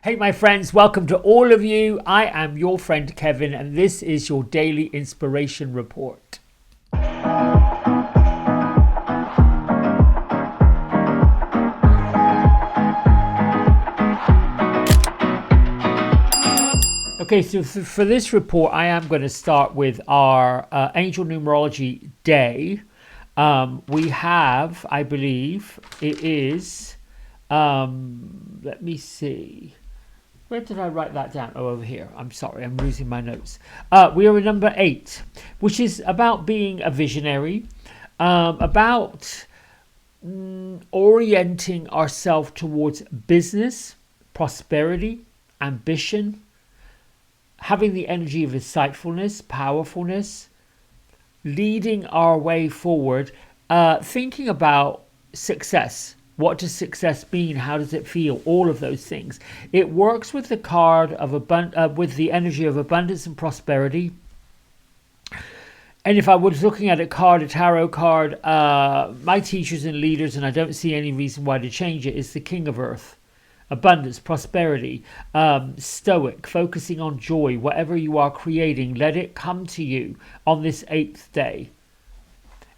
Hey my friends, welcome to all of you. I am your friend Kevin and this is your daily inspiration report. Okay, so for this report, I am going to start with our angel numerology day. We have, I believe, it is, let me see. Where did I write that down? Oh, over here. I'm sorry, I'm losing my notes. We are in number 8, which is about being a visionary, about orienting ourselves towards business, prosperity, ambition, having the energy of insightfulness, powerfulness, leading our way forward, thinking about success. What does success mean? How does it feel? All of those things. It works with the card of with the energy of abundance and prosperity. And if I was looking at a tarot card, my teachers and leaders, and I don't see any reason why to change it, is the King of Earth. Abundance, prosperity, stoic, focusing on joy. Whatever you are creating, let it come to you on this 8th day.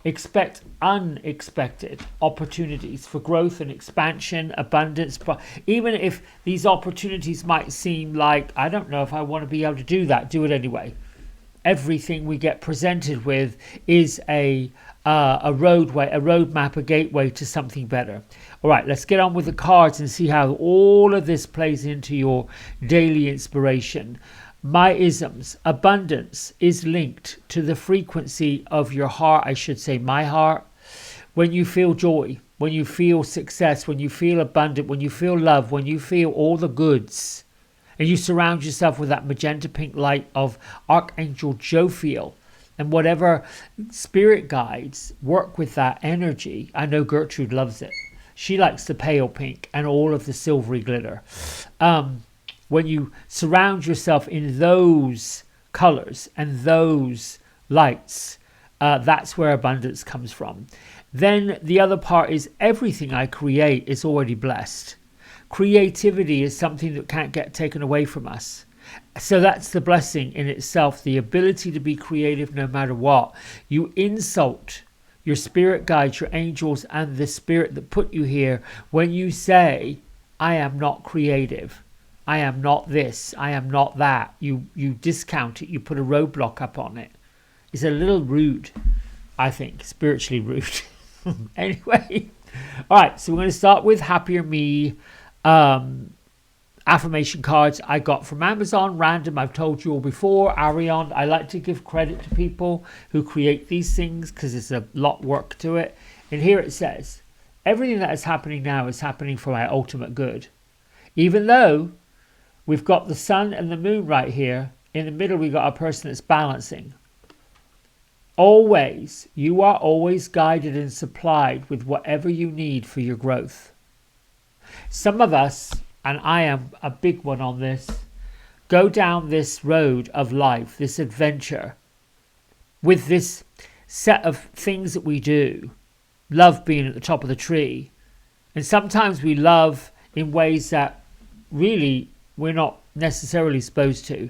Expect unexpected opportunities for growth and expansion, abundance. But even if these opportunities might seem like, I don't know if I want to be able to do that, do it anyway. Everything we get presented with is a roadway, a roadmap, a gateway to something better. All right, let's get on with the cards and see how all of this plays into your daily inspiration. My isms. Abundance is linked to the frequency of your heart, I should say my heart. When you feel joy, when you feel success, when you feel abundant, when you feel love, when you feel all the goods, and you surround yourself with that magenta pink light of Archangel Jophiel, and whatever spirit guides work with that energy. I know Gertrude loves it. She likes the pale pink and all of the silvery glitter. When you surround yourself in those colors and those lights, that's where abundance comes from. Then the other part is everything I create is already blessed. Creativity is something that can't get taken away from us. So that's the blessing in itself, the ability to be creative no matter what. You insult your spirit guides, your angels, and the spirit that put you here when you say, I am not creative. I am not this. I am not that. You discount it. You put a roadblock up on it. It's a little rude, I think, spiritually rude. Anyway, all right. So we're going to start with Happier Me affirmation cards I got from Amazon, random. I've told you all before. Arion. I like to give credit to people who create these things because there's a lot of work to it. And here it says, everything that is happening now is happening for my ultimate good. Even though we've got the sun and the moon right here. In the middle, we've got a person that's balancing. Always, you are always guided and supplied with whatever you need for your growth. Some of us, and I am a big one on this, go down this road of life, this adventure, with this set of things that we do. Love being at the top of the tree. And sometimes we love in ways that really we're not necessarily supposed to.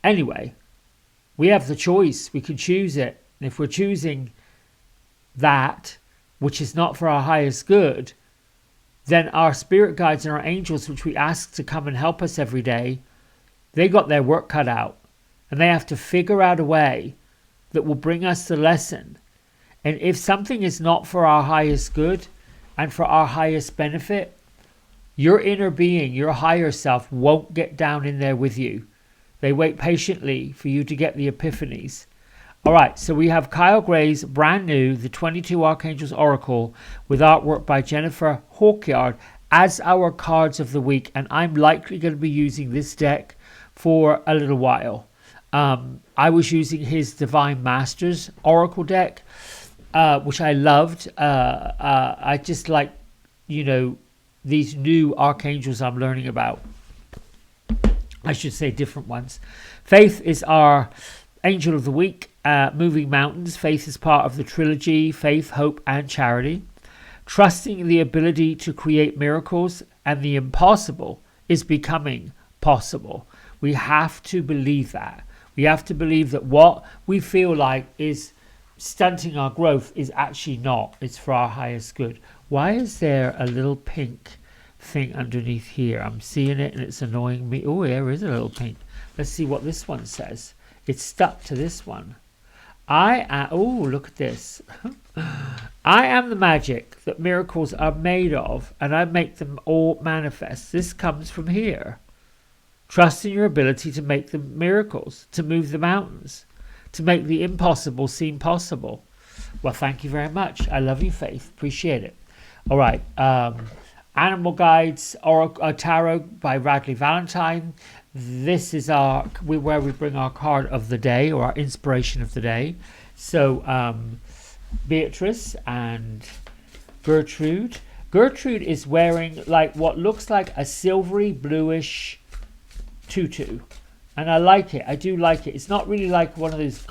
Anyway, we have the choice. We can choose it. And if we're choosing that, which is not for our highest good, then our spirit guides and our angels, which we ask to come and help us every day, they got their work cut out. And they have to figure out a way that will bring us the lesson. And if something is not for our highest good and for our highest benefit, your inner being, your higher self, won't get down in there with you. They wait patiently for you to get the epiphanies. All right, so we have Kyle Gray's brand new, the 22 Archangels Oracle with artwork by Jennifer Hawkyard as our cards of the week. And I'm likely going to be using this deck for a little while. I was using his Divine Masters Oracle deck, which I loved. I just like, these new archangels I'm learning about. I should say different ones. Faith is our angel of the week. Moving mountains. Faith is part of the trilogy, Faith, Hope, and Charity. Trusting the ability to create miracles and the impossible is becoming possible. We have to believe that. We have to believe that what we feel like is stunting our growth is actually not. It's for our highest good. Why is there a little pink thing underneath here? I'm seeing it and it's annoying me. Oh, there is a little pink. Let's see what this one says. It's stuck to this one. Oh, look at this. I am the magic that miracles are made of, and I make them all manifest. This comes from here. Trust in your ability to make the miracles, to move the mountains, to make the impossible seem possible. Well, thank you very much. I love you, Faith. Appreciate it. All right. Animal Guides or Tarot by Radley Valentine. This is where we bring our card of the day, or our inspiration of the day. So Beatrice and Gertrude. Gertrude is wearing like what looks like a silvery bluish tutu, and I like it. I do like it. It's not really like one of those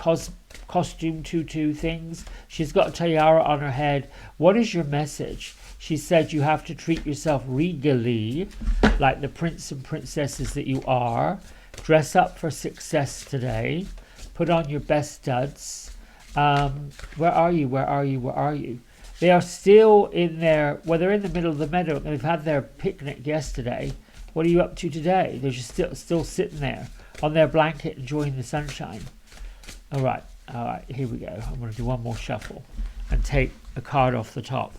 costume tutu things. She's got a tiara on her head. What is your message? She said you have to treat yourself regally, like the prince and princesses that you are. Dress up for success today. Put on your best studs. Where are you? Where are you? Where are you? They are still in there. Well, they're in the middle of the meadow. They've had their picnic yesterday. What are you up to today? They're just still sitting there on their blanket enjoying the sunshine. All right, here we go. I'm going to do one more shuffle and take a card off the top.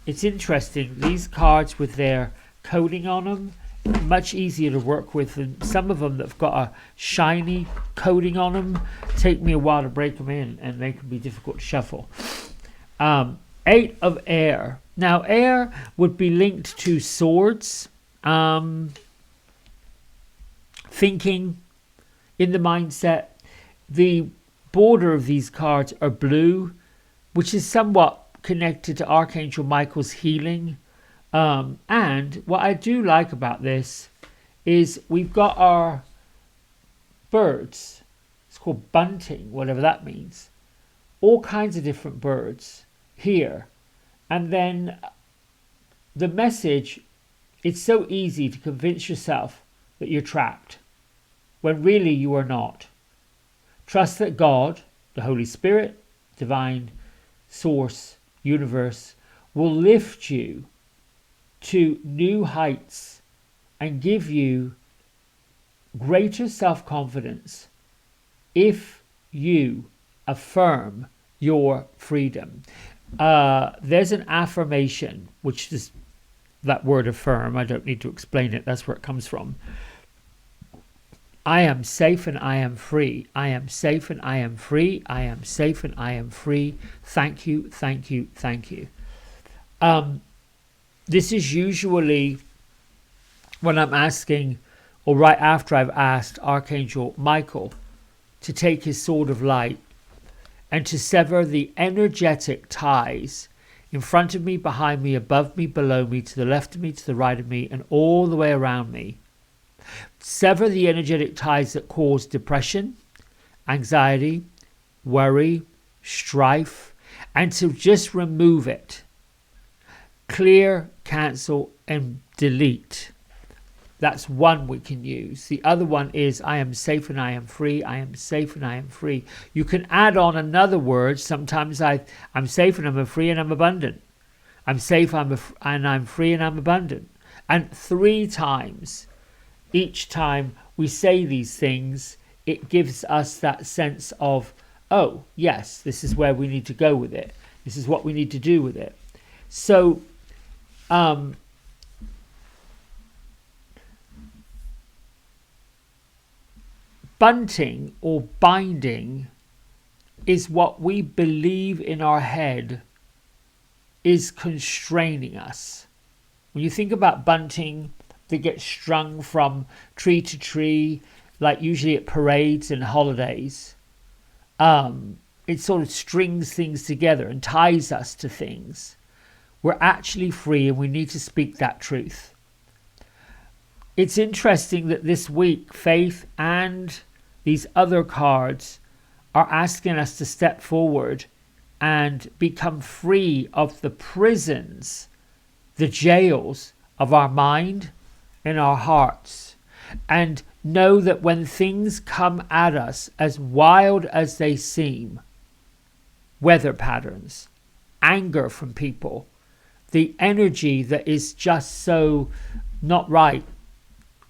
It's interesting. These cards with their coating on them, much easier to work with than some of them that have got a shiny coating on them. Take me a while to break them in, and they can be difficult to shuffle. 8 of air. Now, air would be linked to swords. Thinking, in the mindset. The border of these cards are blue, which is somewhat connected to Archangel Michael's healing. And what I do like about this is we've got our birds. It's called bunting, whatever that means. All kinds of different birds here. And then the message, it's so easy to convince yourself that you're trapped, when really you are not. Trust that God, the Holy Spirit, divine source, universe, will lift you to new heights and give you greater self-confidence if you affirm your freedom. There's an affirmation, which is that word affirm. I don't need to explain it. That's where it comes from. I am safe and I am free. I am safe and I am free. I am safe and I am free. Thank you, thank you, thank you. This is usually when I'm asking, or right after I've asked Archangel Michael to take his sword of light and to sever the energetic ties in front of me, behind me, above me, below me, to the left of me, to the right of me, and all the way around me. Sever the energetic ties that cause depression, anxiety, worry, strife, and to just remove it. Clear, cancel, and delete. That's one we can use. The other one is I am safe and I am free. I am safe and I am free. You can add on another word. Sometimes I'm safe and I'm free and I'm abundant. I'm safe and I'm free and I'm abundant. And 3 times. Each time we say these things, it gives us that sense of, oh, yes, this is where we need to go with it. This is what we need to do with it. So, bunting or binding is what we believe in our head is constraining us. When you think about bunting, they get strung from tree to tree, like usually at parades and holidays. It sort of strings things together and ties us to things. We're actually free and we need to speak that truth. It's interesting that this week, Faith and these other cards are asking us to step forward and become free of the prisons, the jails of our mind, in our hearts, and know that when things come at us, as wild as they seem, weather patterns, anger from people, the energy that is just so not right,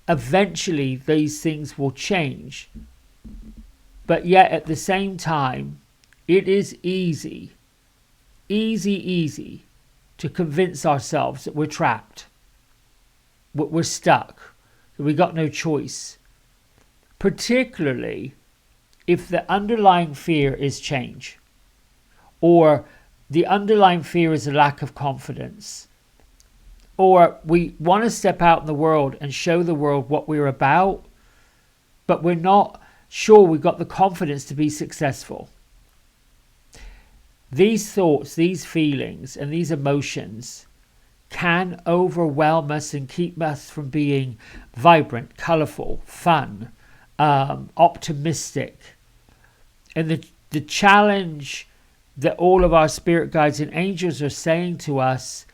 eventually these things will change. But yet at the same time, it is easy to convince ourselves that we're trapped, we're stuck, that we got no choice. Particularly if the underlying fear is change, or the underlying fear is a lack of confidence, or we want to step out in the world and show the world what we're about, but we're not sure we've got the confidence to be successful. These thoughts, these feelings, and these emotions can overwhelm us and keep us from being vibrant, colourful, fun, optimistic. And the challenge that all of our spirit guides and angels are saying to us,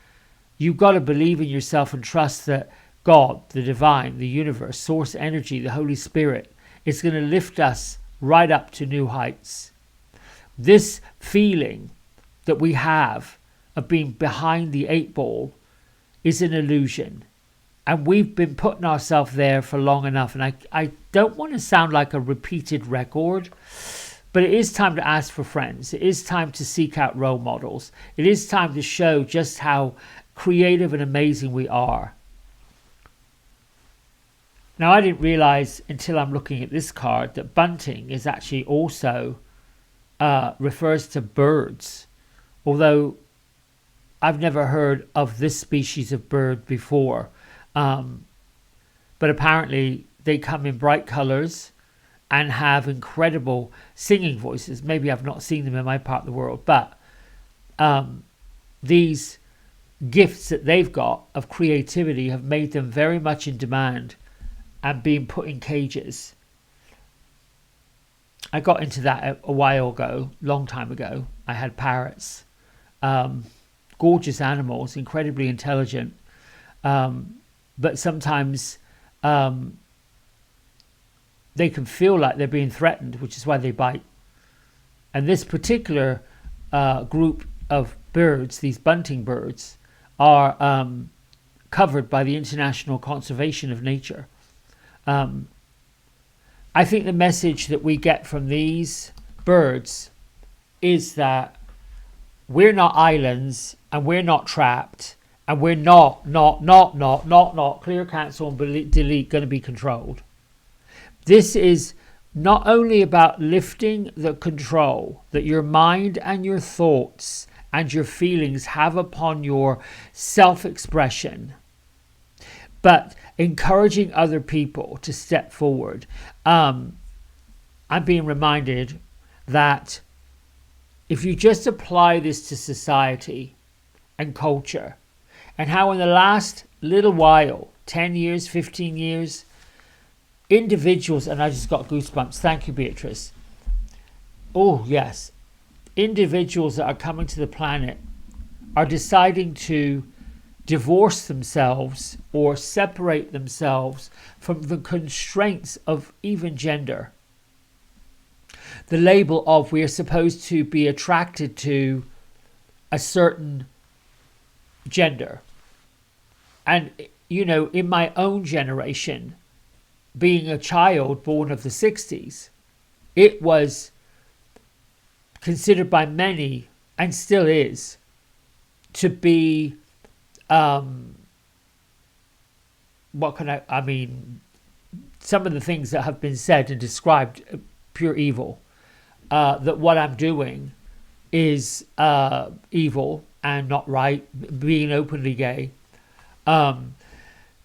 you've got to believe in yourself and trust that God, the divine, the universe, source energy, the Holy Spirit, is going to lift us right up to new heights. This feeling that we have of being behind the 8 ball is an illusion. And we've been putting ourselves there for long enough. And I don't want to sound like a repeated record, but it is time to ask for friends. It is time to seek out role models. It is time to show just how creative and amazing we are. Now, I didn't realize until I'm looking at this card that bunting is actually also refers to birds. Although I've never heard of this species of bird before. But apparently they come in bright colors and have incredible singing voices. Maybe I've not seen them in my part of the world, but these gifts that they've got of creativity have made them very much in demand and being put in cages. I got into that a while ago, long time ago. I had parrots, gorgeous animals, incredibly intelligent, but sometimes they can feel like they're being threatened, which is why they bite. And this particular group of birds, these bunting birds, are covered by the International Conservation of Nature. I think the message that we get from these birds is that we're not islands and we're not trapped and we're not clear, cancel and delete going to be controlled. This is not only about lifting the control that your mind and your thoughts and your feelings have upon your self-expression, but encouraging other people to step forward. I'm being reminded that if you just apply this to society and culture, and how in the last little while, 10 years, 15 years, individuals, and I just got goosebumps, thank you, Beatrice. Oh, yes. Individuals that are coming to the planet are deciding to divorce themselves or separate themselves from the constraints of even gender. The label of we are supposed to be attracted to a certain gender. And, you know, in my own generation, being a child born of the 60s, it was considered by many, and still is, to be some of the things that have been said and described, pure evil. That what I'm doing is evil and not right, being openly gay. And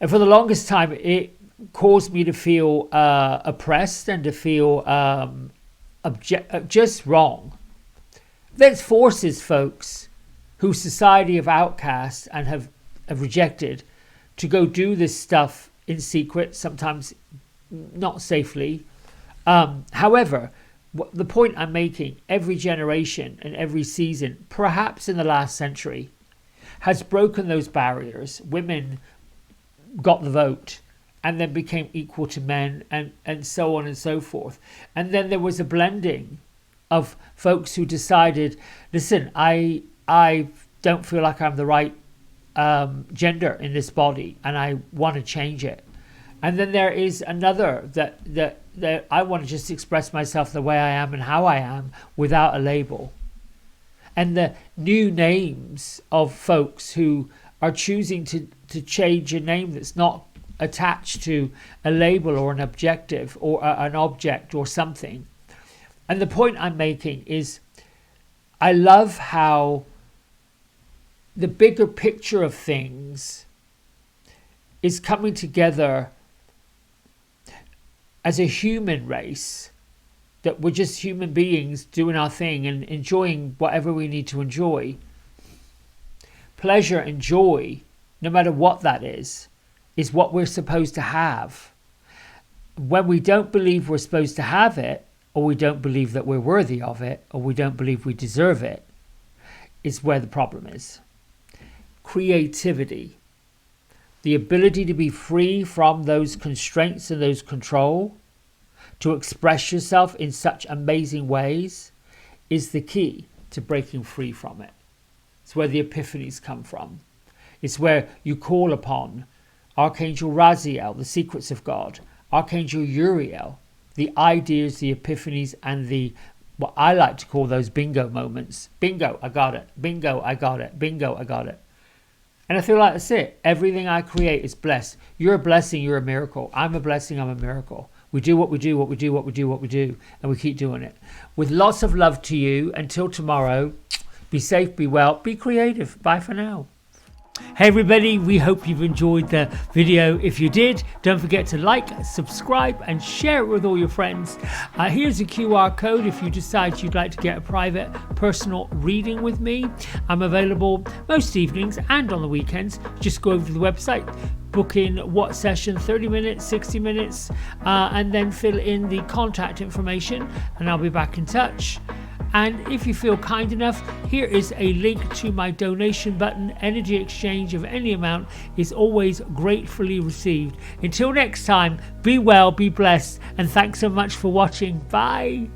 for the longest time, it caused me to feel oppressed and to feel just wrong. There's forces, folks, who society have outcast and have rejected to go do this stuff in secret, sometimes not safely. However, the point I'm making, every generation and every season, perhaps in the last century, has broken those barriers. Women got the vote. and then became equal to men, and so on and so forth. And then there was a blending of folks who decided, listen, I don't feel like I'm the right gender in this body, and I want to change it. And then there is another that I want to just express myself the way I am and how I am without a label. And the new names of folks who are choosing to change a name that's not attached to a label or an objective or an object or something. And the point I'm making is, I love how the bigger picture of things is coming together as a human race, that we're just human beings doing our thing and enjoying whatever we need to enjoy. Pleasure and joy, no matter what that is what we're supposed to have. When we don't believe we're supposed to have it, or we don't believe that we're worthy of it, or we don't believe we deserve it, is where the problem is. Creativity, the ability to be free from those constraints and those control, to express yourself in such amazing ways, is the key to breaking free from it. It's where the epiphanies come from. It's where you call upon Archangel Raziel, the secrets of God, Archangel Uriel, the ideas, the epiphanies, and the, what I like to call those bingo moments. Bingo, I got it. Bingo, I got it. Bingo, I got it. And I feel like that's it. Everything I create is blessed. You're a blessing, you're a miracle. I'm a blessing, I'm a miracle. We do what we do, what we do, what we do, what we do, and we keep doing it. With lots of love to you. Until tomorrow, be safe, be well, be creative. Bye for now. Hey everybody, we hope you've enjoyed the video. If you did, don't forget to like, subscribe and share it with all your friends. Here's a QR code if you decide you'd like to get a private personal reading with me. I'm available most evenings and on the weekends. Just go over to the website, book in what session, 30 minutes, 60 minutes, and then fill in the contact information and I'll be back in touch. And if you feel kind enough, here is a link to my donation button. Energy exchange of any amount is always gratefully received. Until next time, be well, be blessed, and thanks so much for watching. Bye.